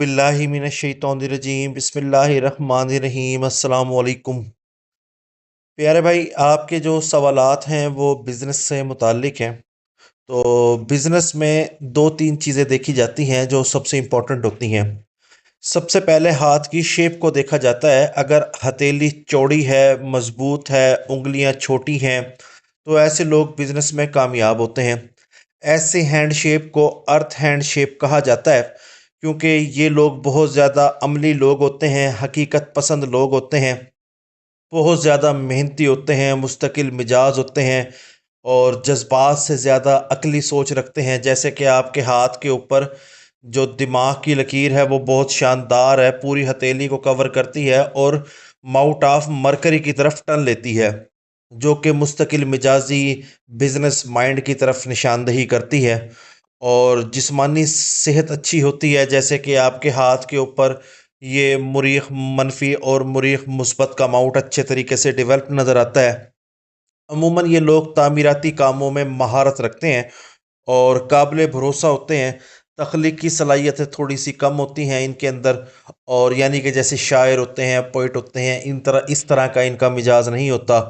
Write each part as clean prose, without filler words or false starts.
बिल्लाहि मिनश्शैतानिर्रजीम बिस्मिल्लाहिर्रहमानिर्रहीम अस्सलाम वालेकुम। प्यारे भाई, आपके जो सवालात हैं वो बिज़नेस से मुताल्लिक हैं। तो बिज़नेस में दो तीन चीज़ें देखी जाती हैं जो सबसे इम्पोर्टेंट होती हैं। सबसे पहले हाथ की शेप को देखा जाता है। अगर हथेली चौड़ी है, मजबूत है, उंगलियां छोटी हैं, तो ऐसे लोग बिज़नेस में कामयाब होते हैं। ऐसे हैंड शेप को अर्थ हैंड शेप कहा जाता है, क्योंकि ये लोग बहुत ज़्यादा अमली लोग होते हैं, हकीकत पसंद लोग होते हैं, बहुत ज़्यादा मेहनती होते हैं, मुस्तकिल मिजाज होते हैं और जज्बात से ज़्यादा अकली सोच रखते हैं। जैसे कि आपके हाथ के ऊपर जो दिमाग की लकीर है वो बहुत शानदार है, पूरी हथेली को कवर करती है और माउट ऑफ मरकरी की तरफ टर्न लेती है, जो कि मुस्तकिल मिजाजी बिजनेस माइंड की तरफ निशानदही करती है। और जिस्मानी सेहत अच्छी होती है, जैसे कि आपके हाथ के ऊपर ये मुरीख मनफी और मुरीख मुस्बत का माउट अच्छे तरीके से डेवलप नज़र आता है। अमूमन ये लोग तामीराती कामों में महारत रखते हैं और काबिल भरोसा होते हैं। तख्लीकी सलाहियतें थोड़ी सी कम होती हैं इनके अंदर, और यानी कि जैसे शायर होते हैं, पोइट होते हैं, इस तरह का इनका मिजाज नहीं होता।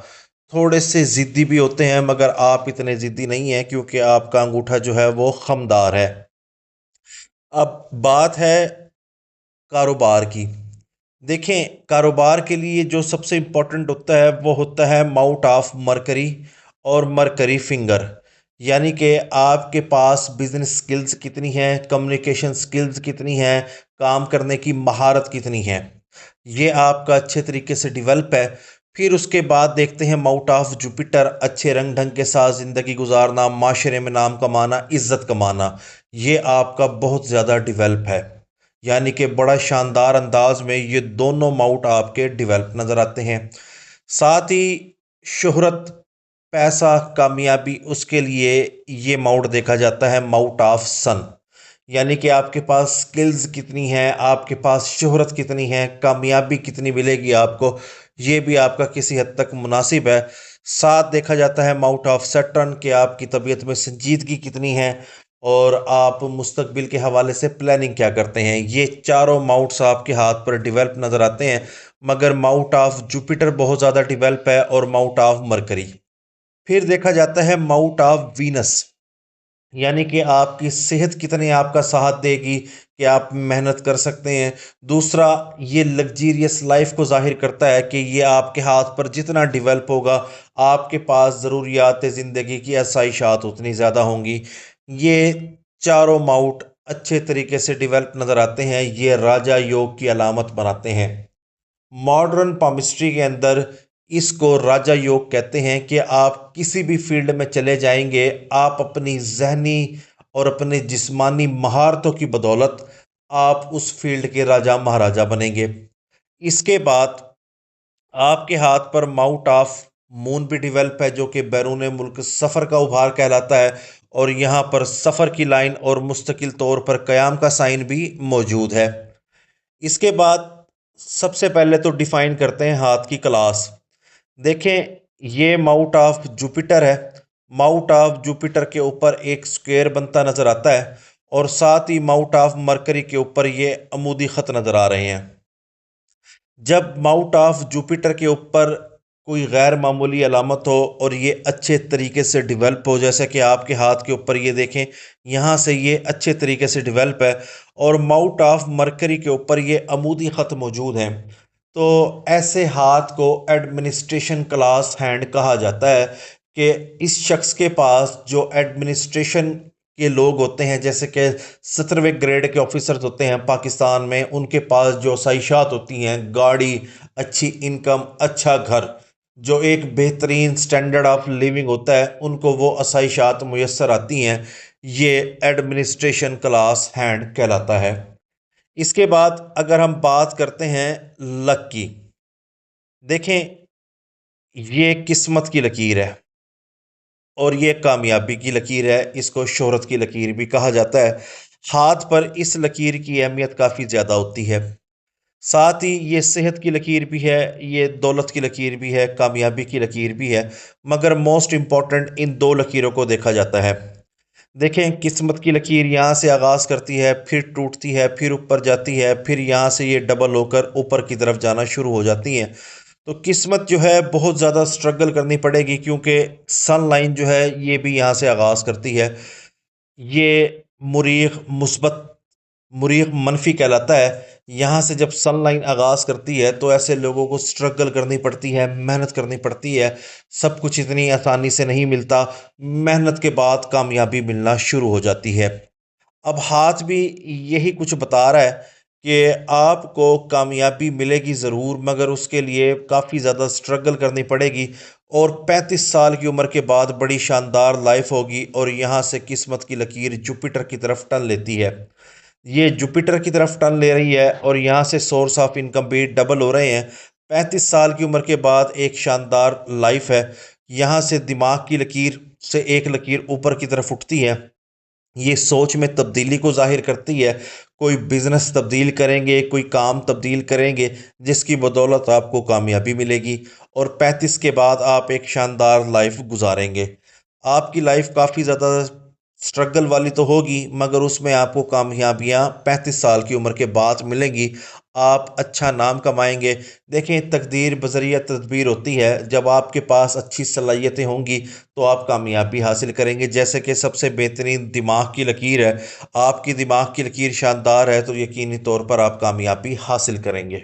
थोड़े से ज़िद्दी भी होते हैं, मगर आप इतने ज़िद्दी नहीं हैं, क्योंकि आपका अंगूठा जो है वो खमदार है। अब बात है कारोबार की। देखें, कारोबार के लिए जो सबसे इम्पोर्टेंट होता है वो होता है माउट ऑफ मरकरी और मरकरी फिंगर। यानी कि आपके पास बिजनेस स्किल्स कितनी हैं, कम्युनिकेशन स्किल्स कितनी हैं, काम करने की महारत कितनी है, ये आपका अच्छे तरीके से डेवलप है। फिर उसके बाद देखते हैं माउट ऑफ जुपिटर, अच्छे रंग ढंग के साथ ज़िंदगी गुजारना, माशरे में नाम कमाना, इज्जत कमाना, ये आपका बहुत ज़्यादा डेवलप है। यानी कि बड़ा शानदार अंदाज में ये दोनों माउट आपके डेवलप नज़र आते हैं। साथ ही शोहरत, पैसा, कामयाबी, उसके लिए ये माउट देखा जाता है माउट ऑफ सन। यानी कि आपके पास स्किल्स कितनी हैं, आपके पास शोहरत कितनी है, कामयाबी कितनी मिलेगी आपको, ये भी आपका किसी हद तक मुनासिब है। साथ देखा जाता है माउट ऑफ सैटर्न कि आपकी तबीयत में संजीदगी कितनी है और आप मुस्तकबिल के हवाले से प्लानिंग क्या करते हैं। ये चारों माउट्स आपके हाथ पर डेवलप नज़र आते हैं, मगर माउट ऑफ जुपिटर बहुत ज़्यादा डेवलप है और माउट ऑफ मरकरी। फिर देखा जाता है माउट ऑफ वीनस। यानी कि आपकी सेहत कितनी आपका साथ देगी कि आप मेहनत कर सकते हैं। दूसरा, ये लग्जीरियस लाइफ को जाहिर करता है कि ये आपके हाथ पर जितना डेवलप होगा, आपके पास ज़रूरियात ज़िंदगी की आसाइशात उतनी ज़्यादा होंगी। ये चारों माउट अच्छे तरीके से डेवलप नज़र आते हैं, ये राजा योग की अलामत बनाते हैं। मॉडर्न पामिस्ट्री के अंदर इसको राजा योग कहते हैं कि आप किसी भी फील्ड में चले जाएंगे, आप अपनी जहनी और अपने जिस्मानी महारतों की बदौलत आप उस फील्ड के राजा महाराजा बनेंगे। इसके बाद आपके हाथ पर माउट ऑफ मून भी डेवलप है, जो कि बैरून मुल्क सफ़र का उभार कहलाता है, और यहाँ पर सफ़र की लाइन और मुस्तकिल तौर पर क़याम का साइन भी मौजूद है। इसके बाद सबसे पहले तो डिफाइन करते हैं हाथ की क्लास। देखें, ये माउट ऑफ जुपिटर है। माउट ऑफ जुपिटर के ऊपर एक स्क्वायर बनता नजर आता है, और साथ ही माउट ऑफ मरकरी के ऊपर ये अमूदी खत नजर आ रहे हैं। जब माउट ऑफ जुपिटर के ऊपर कोई गैर मामूली अलामत हो और ये अच्छे तरीके से डेवलप हो, जैसे कि आपके हाथ के ऊपर ये देखें, यहाँ से ये अच्छे तरीके से डेवलप है, और माउट ऑफ मरकरी के ऊपर ये अमूदी ख़त मौजूद हैं, तो ऐसे हाथ को एडमिनिस्ट्रेशन क्लास हैंड कहा जाता है। कि इस शख्स के पास जो एडमिनिस्ट्रेशन के लोग होते हैं, जैसे कि 17वें ग्रेड के ऑफिसर्स होते हैं पाकिस्तान में, उनके पास जो आसाइशात होती हैं, गाड़ी, अच्छी इनकम, अच्छा घर, जो एक बेहतरीन स्टैंडर्ड ऑफ लिविंग होता है, उनको वो आसाइशात मुयस्सर आती हैं, ये एडमिनिस्ट्रेशन क्लास हैंड कहलाता है। इसके बाद अगर हम बात करते हैं लक की, देखें, ये किस्मत की लकीर है और ये कामयाबी की लकीर है, इसको शोहरत की लकीर भी कहा जाता है। हाथ पर इस लकीर की अहमियत काफ़ी ज़्यादा होती है। साथ ही ये सेहत की लकीर भी है, ये दौलत की लकीर भी है, कामयाबी की लकीर भी है, मगर मोस्ट इम्पॉर्टेंट इन दो लकीरों को देखा जाता है। دیکھیں قسمت کی لکیر یہاں سے آغاز کرتی ہے، پھر ٹوٹتی ہے، پھر اوپر جاتی ہے، پھر یہاں سے یہ ڈبل ہو کر اوپر کی طرف جانا شروع ہو جاتی ہیں۔ تو قسمت جو ہے بہت زیادہ سٹرگل کرنی پڑے گی، کیونکہ سن لائن جو ہے یہ بھی یہاں سے آغاز کرتی ہے۔ یہ مریخ مثبت، مریخ منفی کہلاتا ہے۔ یہاں سے جب سن لائن آغاز کرتی ہے تو ایسے لوگوں کو سٹرگل کرنی پڑتی ہے، محنت کرنی پڑتی ہے۔ سب کچھ اتنی آسانی سے نہیں ملتا، محنت کے بعد کامیابی ملنا شروع ہو جاتی ہے۔ اب ہاتھ بھی یہی کچھ بتا رہا ہے کہ آپ کو کامیابی ملے گی ضرور، مگر اس کے لیے کافی زیادہ سٹرگل کرنی پڑے گی، اور 35 سال کی عمر کے بعد بڑی شاندار لائف ہوگی، اور یہاں سے قسمت کی لکیر جوپیٹر کی طرف ٹن لیتی ہے۔ یہ جوپیٹر کی طرف ٹن لے رہی ہے، اور یہاں سے سورس آف انکم بھی ڈبل ہو رہے ہیں۔ 35 سال کی عمر کے بعد ایک شاندار لائف ہے۔ یہاں سے دماغ کی لکیر سے ایک لکیر اوپر کی طرف اٹھتی ہے، یہ سوچ میں تبدیلی کو ظاہر کرتی ہے۔ کوئی بزنس تبدیل کریں گے، کوئی کام تبدیل کریں گے، جس کی بدولت آپ کو کامیابی ملے گی، اور 35 کے بعد آپ ایک شاندار لائف گزاریں گے۔ آپ کی لائف کافی زیادہ سٹرگل والی تو ہوگی، مگر اس میں آپ کو کامیابیاں 35 سال کی عمر کے بعد ملیں گی۔ آپ اچھا نام کمائیں گے۔ دیکھیں تقدیر بذریعہ تدبیر ہوتی ہے، جب آپ کے پاس اچھی صلاحیتیں ہوں گی تو آپ کامیابی حاصل کریں گے۔ جیسے کہ سب سے بہترین دماغ کی لکیر ہے، آپ کی دماغ کی لکیر شاندار ہے تو یقینی طور پر آپ کامیابی حاصل کریں گے۔